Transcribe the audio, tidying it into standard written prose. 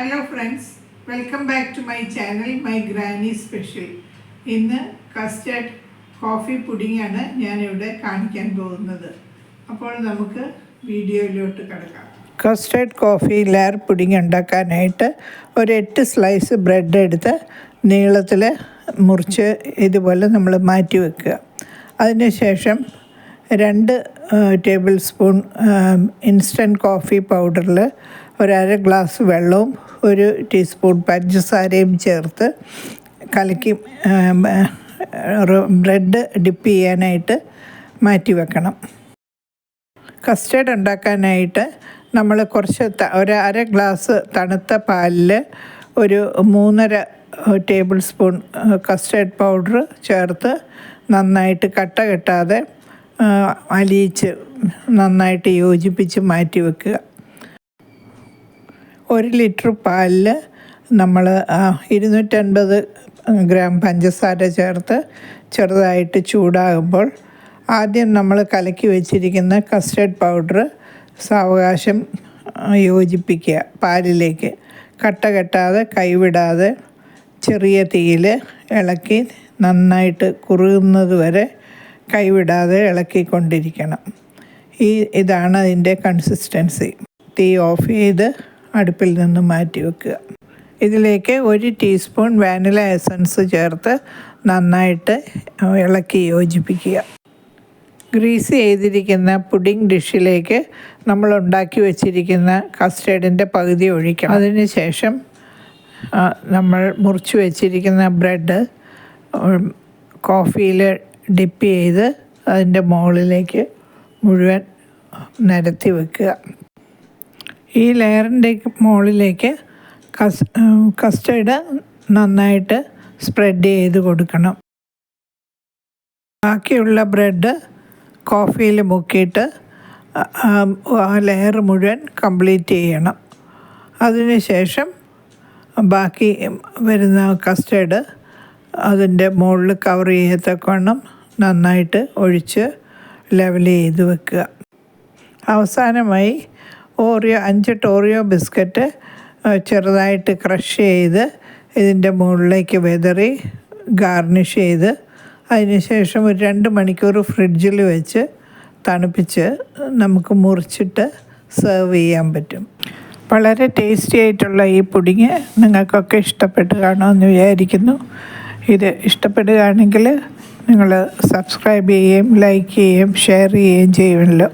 Hello friends, welcome back to my channel my granny special. ഇന്ന് custard coffee പുഡിങ്ങാണ് ഞാനിവിടെ കാണിക്കാൻ പോകുന്നത്. അപ്പോൾ നമുക്ക് വീഡിയോയിലോട്ട് കിടക്കാം. കസ്റ്റർഡ് കോഫി ലെയർ പുഡിങ് ഉണ്ടാക്കാനായിട്ട് ഒരു 8 സ്ലൈസ് ബ്രെഡ് എടുത്ത് നീളത്തിൽ മുറിച്ച് ഇതുപോലെ നമ്മൾ മാറ്റി വെക്കുക. അതിനുശേഷം 2 ടേബിൾ സ്പൂൺ ഇൻസ്റ്റൻറ്റ് കോഫി പൗഡറിൽ 1/2 ഗ്ലാസ് വെള്ളവും 1 ടീസ്പൂൺ പഞ്ചസാരയും ചേർത്ത് കലക്കി ബ്രെഡ് ഡിപ്പ് ചെയ്യാനായിട്ട് മാറ്റി വെക്കണം. കസ്റ്റേർഡ് ഉണ്ടാക്കാനായിട്ട് നമ്മൾ കുറച്ച് 1/2 ഗ്ലാസ് തണുത്ത പാലിൽ 3.5 ടേബിൾ സ്പൂൺ കസ്റ്റേർഡ് പൗഡർ ചേർത്ത് നന്നായിട്ട് കട്ട കെട്ടാതെ അലിയിച്ച് നന്നായിട്ട് യോജിപ്പിച്ച് മാറ്റി വെക്കുക. 1 ലിറ്റർ പാലിൽ നമ്മൾ 250 ഗ്രാം പഞ്ചസാര ചേർത്ത് ചെറുതായിട്ട് ചൂടാകുമ്പോൾ ആദ്യം നമ്മൾ കലക്കി വെച്ചിരിക്കുന്ന കസ്റ്റർഡ് പൗഡർ സാവകാശം യോജിപ്പിക്കുക. പാലിലേക്ക് കട്ട കെട്ടാതെ കൈവിടാതെ ചെറിയ തീയിൽ ഇളക്കി നന്നായിട്ട് കുറുകുന്നത് വരെ കൈവിടാതെ ഇളക്കിക്കൊണ്ടിരിക്കണം. ഇതാണ് അതിൻ്റെ കൺസിസ്റ്റൻസി. തീ ഓഫ് ചെയ്ത് അടുപ്പിൽ നിന്ന് മാറ്റി വെക്കുക. ഇതിലേക്ക് 1 ടീസ്പൂൺ വാനില എസൻസ് ചേർത്ത് നന്നായിട്ട് ഇളക്കി യോജിപ്പിക്കുക. ഗ്രീസ് ചെയ്തിരിക്കുന്ന പുഡിംഗ് ഡിഷിലേക്ക് നമ്മൾ ഉണ്ടാക്കി വെച്ചിരിക്കുന്ന കസ്റ്റേർഡിൻ്റെ പകുതി ഒഴിക്കണം. അതിനുശേഷം നമ്മൾ മുറിച്ച് വെച്ചിരിക്കുന്ന ബ്രെഡ് കോഫിയിൽ ഡിപ്പ് ചെയ്ത് അതിൻ്റെ മുകളിലേക്ക് മുഴുവൻ നിരത്തി വെക്കുക. ഈ ലെയറിൻ്റെ മുകളിലേക്ക് കസ്റ്റേർഡ് നന്നായിട്ട് സ്പ്രെഡ് ചെയ്ത് കൊടുക്കണം. ബാക്കിയുള്ള ബ്രെഡ് കോഫിയിൽ മുക്കിയിട്ട് ആ ലെയർ മുഴുവൻ കംപ്ലീറ്റ് ചെയ്യണം. അതിനുശേഷം ബാക്കി വരുന്ന കസ്റ്റേർഡ് അതിൻ്റെ മുകളിൽ കവർ ചെയ്യത്തക്കവണ്ണം നന്നായിട്ട് ഒഴിച്ച് ലെവൽ ചെയ്ത് വെക്കുക. അവസാനമായി 5 ഓറിയോ ബിസ്ക്കറ്റ് ചെറുതായിട്ട് ക്രഷ് ചെയ്ത് ഇതിൻ്റെ മുകളിലേക്ക് വിതറി ഗാർണിഷ് ചെയ്ത് അതിനുശേഷം ഒരു 2 മണിക്കൂർ ഫ്രിഡ്ജിൽ വെച്ച് തണുപ്പിച്ച് നമുക്ക് മുറിച്ചിട്ട് സെർവ് ചെയ്യാൻ പറ്റും. വളരെ ടേസ്റ്റി ആയിട്ടുള്ള ഈ പുഡിങ് നിങ്ങൾക്കൊക്കെ ഇഷ്ടപ്പെട്ട് കാണുമെന്ന് വിചാരിക്കുന്നു. ഇത് ഇഷ്ടപ്പെടുകയാണെങ്കിൽ നിങ്ങൾ സബ്സ്ക്രൈബ് ചെയ്യുകയും ലൈക്ക് ചെയ്യുകയും ഷെയർ ചെയ്യുകയും ചെയ്യുമല്ലോ.